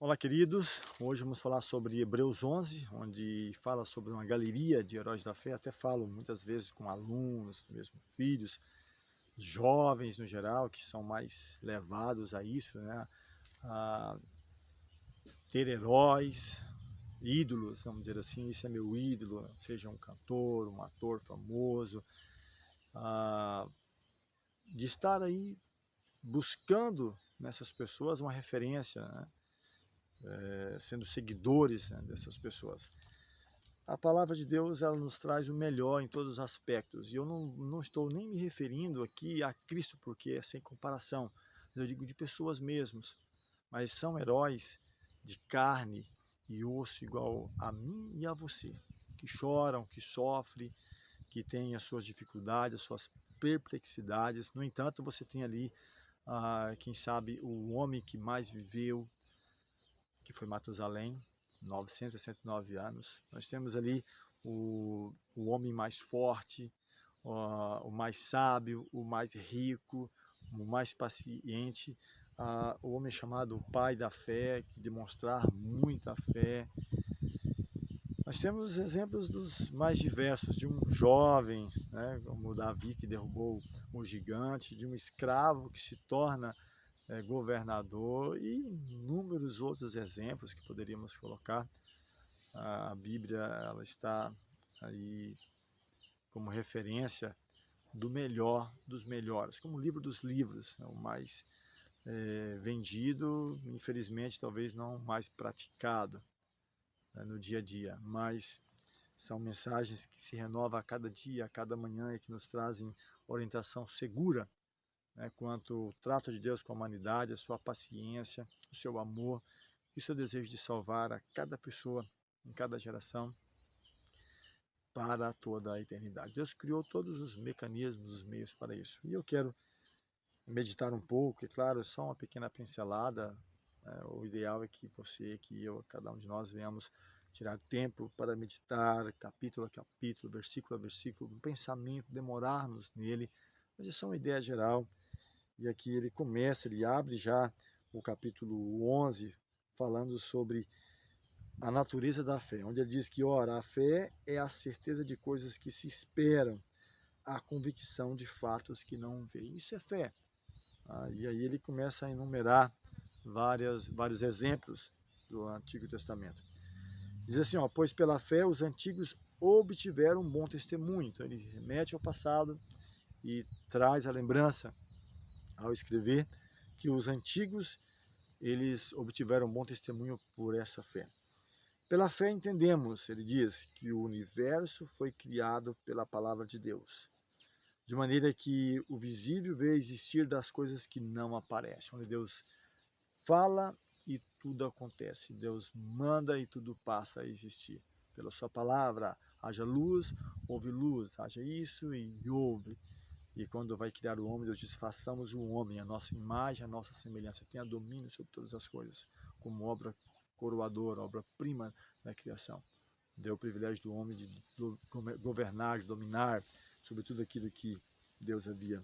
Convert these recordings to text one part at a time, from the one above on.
Olá, queridos. Hoje vamos falar sobre Hebreus 11, onde fala sobre uma galeria de heróis da fé. Até falo muitas vezes com alunos, mesmo filhos, jovens no geral, que são mais levados a isso, né? A ter heróis, ídolos, vamos dizer assim. Esse é meu ídolo, seja um cantor, um ator famoso, ah, de estar aí buscando nessas pessoas uma referência, né? Sendo seguidores, né, dessas pessoas. A palavra de Deus, ela nos traz o melhor em todos os aspectos. E eu não estou nem me referindo aqui a Cristo, porque é sem comparação. Eu digo de pessoas mesmos. Mas são heróis de carne e osso igual a mim e a você. Que choram, que sofrem, que têm as suas dificuldades, as suas perplexidades. No entanto, você tem ali, quem sabe, o homem que mais viveu, que foi Matusalém, 969 anos. Nós temos ali o homem mais forte, o mais sábio, o mais rico, o mais paciente, o homem chamado o pai da fé, que demonstrar muita fé. Nós temos exemplos dos mais diversos, de um jovem, né, como Davi, que derrubou um gigante, de um escravo que se torna governador, e inúmeros outros exemplos que poderíamos colocar. A Bíblia, ela está aí como referência do melhor dos melhores, como o livro dos livros, é o mais vendido, infelizmente talvez não mais praticado, né, no dia a dia, mas são mensagens que se renovam a cada dia, a cada manhã, e que nos trazem orientação segura, né, quanto ao trato de Deus com a humanidade, a sua paciência, o seu amor e o seu desejo de salvar a cada pessoa, em cada geração, para toda a eternidade. Deus criou todos os mecanismos, os meios para isso. E eu quero meditar um pouco, e claro, só uma pequena pincelada. O ideal é que você, que eu, cada um de nós venhamos tirar tempo para meditar, capítulo a capítulo, versículo a versículo, um pensamento, demorarmos nele, mas isso é uma ideia geral. E aqui ele começa, ele abre já o capítulo 11, falando sobre a natureza da fé, onde ele diz que, ora, a fé é a certeza de coisas que se esperam, a convicção de fatos que não veem. Isso é fé. E aí ele começa a enumerar vários exemplos do Antigo Testamento. Diz assim, ó, pois pela fé os antigos obtiveram um bom testemunho. Então ele remete ao passado e traz a lembrança ao escrever que os antigos, eles obtiveram um bom testemunho por essa fé. Pela fé entendemos, ele diz, que o universo foi criado pela palavra de Deus, de maneira que o visível veio existir das coisas que não aparecem, onde Deus fala e tudo acontece, Deus manda e tudo passa a existir. Pela sua palavra, haja luz, houve luz, haja isso e houve. E quando vai criar o homem, Deus diz, façamos o homem, a nossa imagem, a nossa semelhança, tenha domínio sobre todas as coisas, como obra coroadora, obra-prima da criação. Deu o privilégio do homem de governar, de dominar sobre tudo aquilo que Deus havia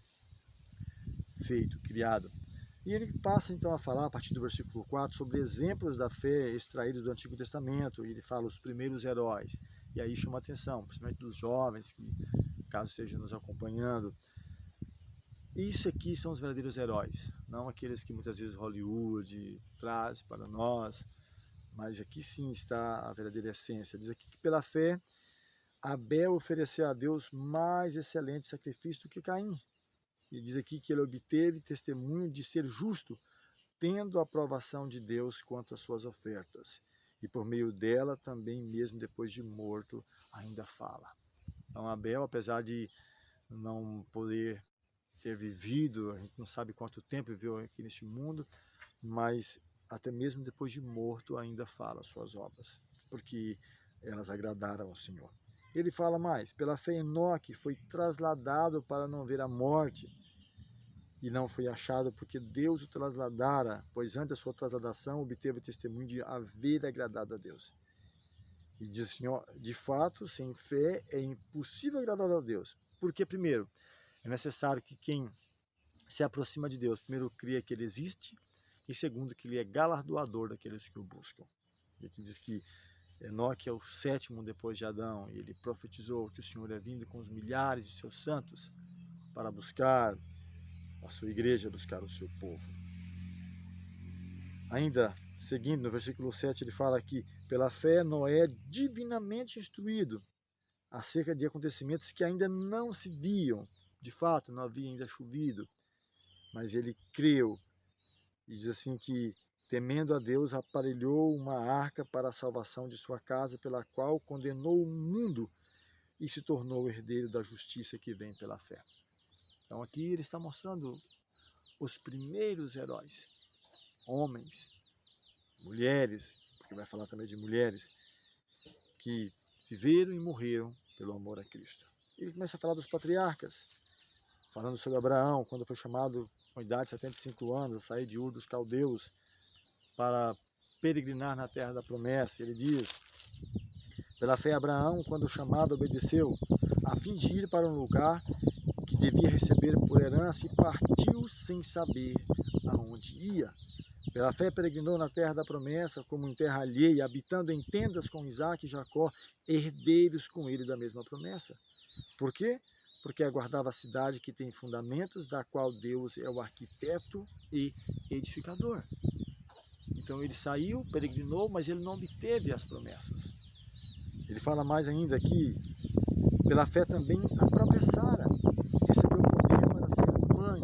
feito, criado. E ele passa então a falar, a partir do versículo 4, sobre exemplos da fé extraídos do Antigo Testamento. E ele fala os primeiros heróis. E aí chama a atenção, principalmente dos jovens, que caso estejam nos acompanhando. Isso aqui são os verdadeiros heróis, não aqueles que muitas vezes Hollywood traz para nós, mas aqui sim está a verdadeira essência. Diz aqui que pela fé, Abel ofereceu a Deus mais excelente sacrifício do que Caim. E diz aqui que ele obteve testemunho de ser justo, tendo a aprovação de Deus quanto às suas ofertas. E por meio dela também, mesmo depois de morto, ainda fala. Então Abel, apesar de não poder ter vivido, a gente não sabe quanto tempo viveu aqui neste mundo, mas até mesmo depois de morto ainda fala suas obras, porque elas agradaram ao Senhor. Ele fala mais, pela fé Enoque foi trasladado para não ver a morte, e não foi achado porque Deus o trasladara, pois antes da sua trasladação obteve o testemunho de haver agradado a Deus. E diz assim, ó, de fato, sem fé é impossível agradar a Deus, porque primeiro, é necessário que quem se aproxima de Deus primeiro cria que Ele existe, e segundo, que ele é galardoador daqueles que o buscam. E aqui diz que Enoque é o sétimo depois de Adão, e ele profetizou que o Senhor é vindo com os milhares de seus santos para buscar a sua igreja, buscar o seu povo. Ainda, seguindo, no versículo 7, ele fala que, pela fé, Noé é divinamente instruído acerca de acontecimentos que ainda não se viam. De fato, não havia ainda chovido, mas ele creu. E diz assim que, temendo a Deus, aparelhou uma arca para a salvação de sua casa, pela qual condenou o mundo e se tornou herdeiro da justiça que vem pela fé. Então aqui ele está mostrando os primeiros heróis, homens, mulheres, porque vai falar também de mulheres, que viveram e morreram pelo amor a Cristo. Ele começa a falar dos patriarcas, falando sobre Abraão, quando foi chamado com idade de 75 anos, a sair de Ur dos Caldeus para peregrinar na terra da promessa. Ele diz, pela fé Abraão, quando chamado, obedeceu, a fim de ir para um lugar que devia receber por herança e partiu sem saber aonde ia. Pela fé peregrinou na terra da promessa, como em terra alheia, habitando em tendas com Isaque e Jacó, herdeiros com ele da mesma promessa. Por quê? Porque aguardava a cidade que tem fundamentos, da qual Deus é o arquiteto e edificador. Então ele saiu, peregrinou, mas ele não obteve as promessas. Ele fala mais ainda aqui, pela fé também a própria Sara recebeu o poder para ser mãe,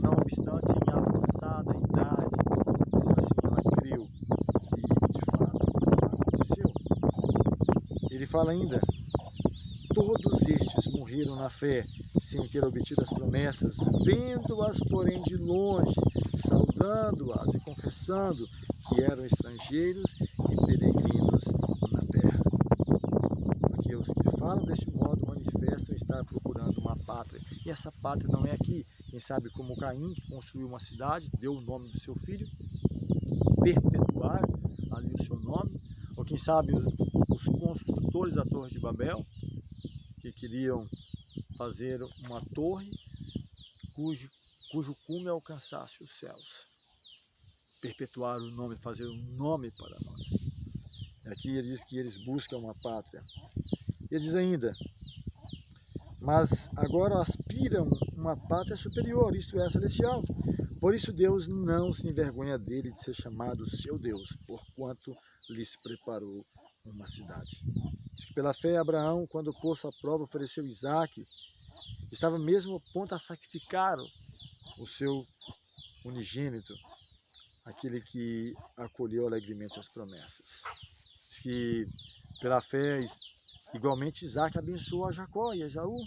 não obstante em avançada idade, mesmo assim ela creu e de fato aconteceu. Ele fala ainda, todos estes morreram na fé, sem ter obtido as promessas, vendo-as, porém, de longe, saudando-as e confessando que eram estrangeiros e peregrinos na terra. Porque os que falam deste modo manifestam estar procurando uma pátria. E essa pátria não é aqui. Quem sabe como Caim, que construiu uma cidade, deu o nome do seu filho, perpetuar ali o seu nome. Ou quem sabe os construtores da Torre de Babel, que queriam fazer uma torre cujo cume alcançasse os céus. Perpetuar o nome, fazer um nome para nós. Aqui ele diz que eles buscam uma pátria. Ele diz ainda, mas agora aspiram uma pátria superior, isto é, celestial. Por isso Deus não se envergonha dele de ser chamado seu Deus, porquanto lhes preparou uma cidade. Diz que pela fé Abraão, quando posto à prova, ofereceu Isaque, estava mesmo a ponto a sacrificar o seu unigênito, aquele que acolheu alegremente as promessas. Diz que pela fé, igualmente Isaque abençoou a Jacó e a Esaú.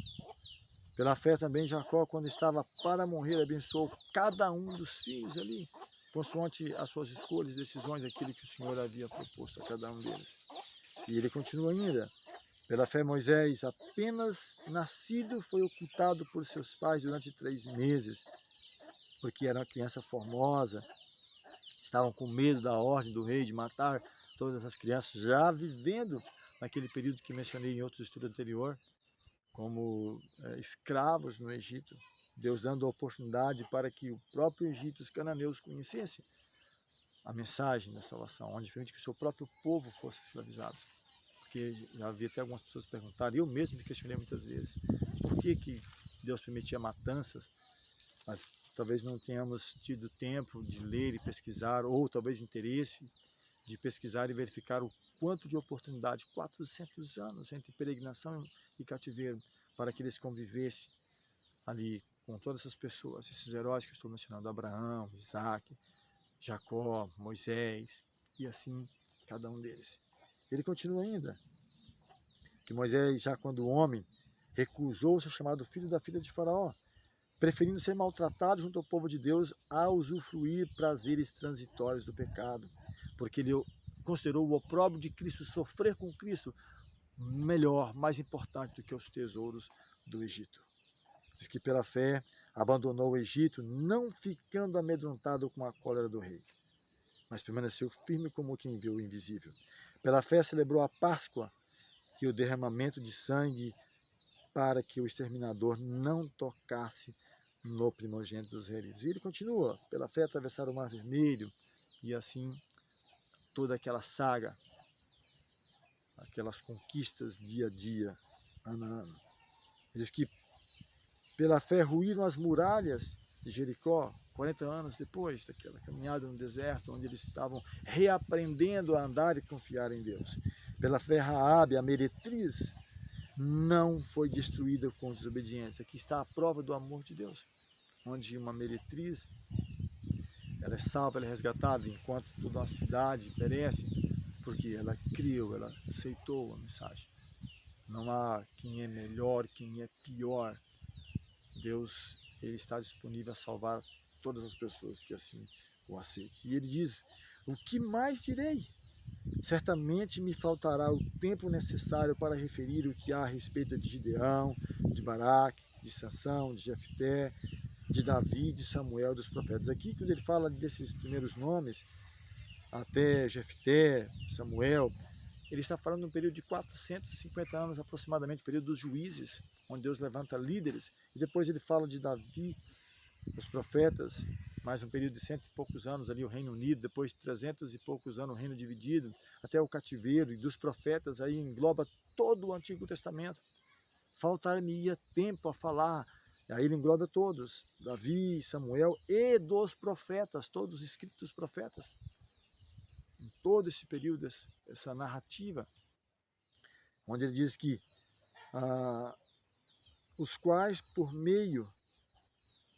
Pela fé também Jacó, quando estava para morrer, abençoou cada um dos filhos ali, consoante as suas escolhas, decisões, aquilo que o Senhor havia proposto a cada um deles. E ele continua ainda. Pela fé Moisés, apenas nascido, foi ocultado por seus pais durante 3 meses, porque era uma criança formosa, estavam com medo da ordem do rei de matar todas as crianças, já vivendo naquele período que mencionei em outro estudo anterior, como escravos no Egito, Deus dando a oportunidade para que o próprio Egito, os cananeus, conhecessem a mensagem da salvação, onde permite que o seu próprio povo fosse escravizado. Porque já havia até algumas pessoas perguntarem, eu mesmo me questionei muitas vezes, por que Deus permitia matanças, mas talvez não tenhamos tido tempo de ler e pesquisar, ou talvez interesse de pesquisar e verificar o quanto de oportunidade, 400 anos entre peregrinação e cativeiro, para que eles convivessem ali com todas essas pessoas, esses heróis que eu estou mencionando, Abraão, Isaque, Jacó, Moisés, e assim cada um deles. Ele continua ainda, que Moisés, já quando homem, recusou ser chamado filho da filha de Faraó, preferindo ser maltratado junto ao povo de Deus a usufruir prazeres transitórios do pecado, porque ele considerou o opróbrio de Cristo, sofrer com Cristo, melhor, mais importante do que os tesouros do Egito. Diz que pela fé abandonou o Egito, não ficando amedrontado com a cólera do rei, mas permaneceu firme como quem vê o invisível. Pela fé celebrou a Páscoa e o derramamento de sangue para que o exterminador não tocasse no primogênito dos israelitas. E ele continua, pela fé atravessaram o Mar Vermelho, e assim toda aquela saga, aquelas conquistas dia a dia, ano a ano. Diz que pela fé ruíram as muralhas de Jericó, 40 anos depois daquela caminhada no deserto, onde eles estavam reaprendendo a andar e confiar em Deus. Pela fé Raabe, a meretriz, não foi destruída com os desobedientes. Aqui está a prova do amor de Deus, onde uma meretriz, ela é salva, ela é resgatada, enquanto toda a cidade perece, porque ela creu, ela aceitou a mensagem. Não há quem é melhor, quem é pior. Deus, ele está disponível a salvar todas as pessoas que assim o aceitem. E ele diz, o que mais direi? Certamente me faltará o tempo necessário para referir o que há a respeito de Gideão, de Baraque, de Sansão, de Jefté, de Davi, de Samuel, dos profetas. Aqui, quando ele fala desses primeiros nomes, até Jefté, Samuel, ele está falando de um período de 450 anos aproximadamente, o período dos juízes, onde Deus levanta líderes, e depois ele fala de Davi, os profetas, mais um período de 100 e poucos anos ali o Reino Unido, depois de 300 e poucos anos o Reino dividido, até o cativeiro, e dos profetas aí engloba todo o Antigo Testamento. Faltar-me-ia tempo a falar, aí ele engloba todos, Davi, Samuel e dos profetas, todos os escritos dos profetas. Em todo esse período, essa narrativa, onde ele diz que os quais, por meio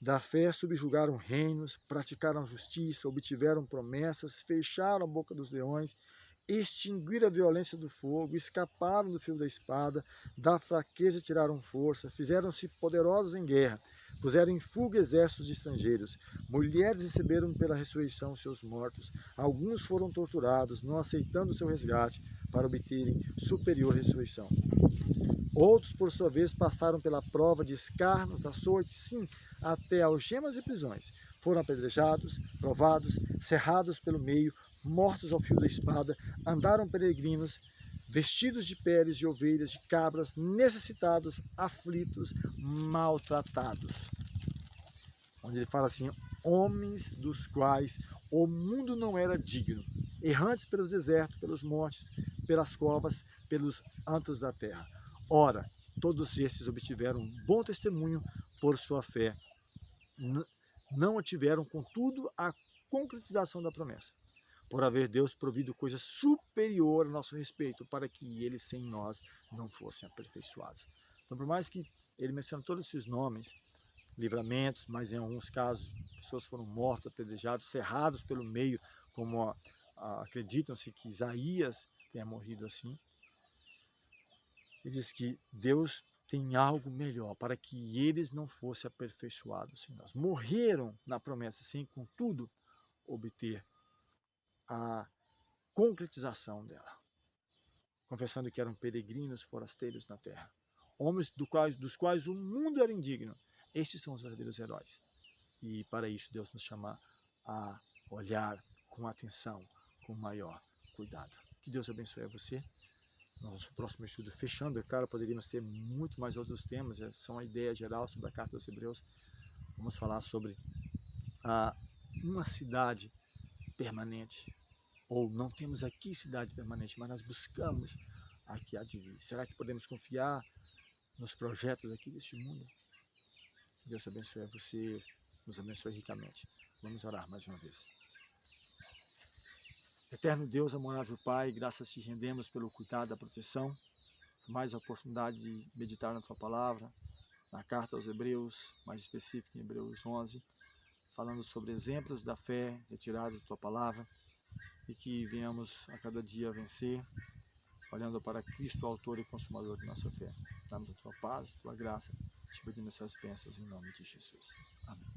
da fé, subjugaram reinos, praticaram justiça, obtiveram promessas, fecharam a boca dos leões, extinguiram a violência do fogo, escaparam do fio da espada, da fraqueza tiraram força, fizeram-se poderosos em guerra, puseram em fuga exércitos de estrangeiros, mulheres receberam pela ressurreição seus mortos, alguns foram torturados, não aceitando seu resgate, para obterem superior ressurreição. Outros, por sua vez, passaram pela prova de escarnos, açoites, sim, até algemas e prisões. Foram apedrejados, provados, cerrados pelo meio, mortos ao fio da espada, andaram peregrinos, vestidos de peles de ovelhas, de cabras, necessitados, aflitos, maltratados. Onde ele fala assim, homens dos quais o mundo não era digno, errantes pelos desertos, pelos montes, pelas covas, pelos antros da terra. Ora, todos esses obtiveram um bom testemunho por sua fé. Não tiveram, contudo, a concretização da promessa, por haver Deus provido coisa superior a nosso respeito, para que eles sem nós não fossem aperfeiçoados. Então, por mais que ele mencione todos esses nomes, livramentos, mas em alguns casos pessoas foram mortas, apedrejadas, cerrados pelo meio, como acreditam-se que Isaías tenha morrido assim. Ele diz que Deus tem algo melhor para que eles não fossem aperfeiçoados sem nós. Morreram na promessa sem, contudo, obter a concretização dela, confessando que eram peregrinos, forasteiros na terra, homens dos quais o mundo era indigno. Estes são os verdadeiros heróis. E para isso Deus nos chama a olhar com atenção, com maior cuidado. Que Deus abençoe a você. Nosso próximo estudo, fechando, é claro, poderíamos ter muito mais outros temas, são a ideia geral sobre a Carta aos Hebreus. Vamos falar sobre uma cidade permanente, ou não temos aqui cidade permanente, mas nós buscamos aqui a de vir. Será que podemos confiar nos projetos aqui deste mundo? Deus abençoe a você, nos abençoe ricamente. Vamos orar mais uma vez. Eterno Deus, amorável Pai, graças te rendemos pelo cuidado da proteção, mais a oportunidade de meditar na Tua Palavra, na Carta aos Hebreus, mais específico em Hebreus 11, falando sobre exemplos da fé retirados da Tua Palavra, e que venhamos a cada dia vencer, olhando para Cristo, autor e consumador de nossa fé. Dá-nos a Tua paz, a Tua graça, te pedimos essas bênçãos em nome de Jesus. Amém.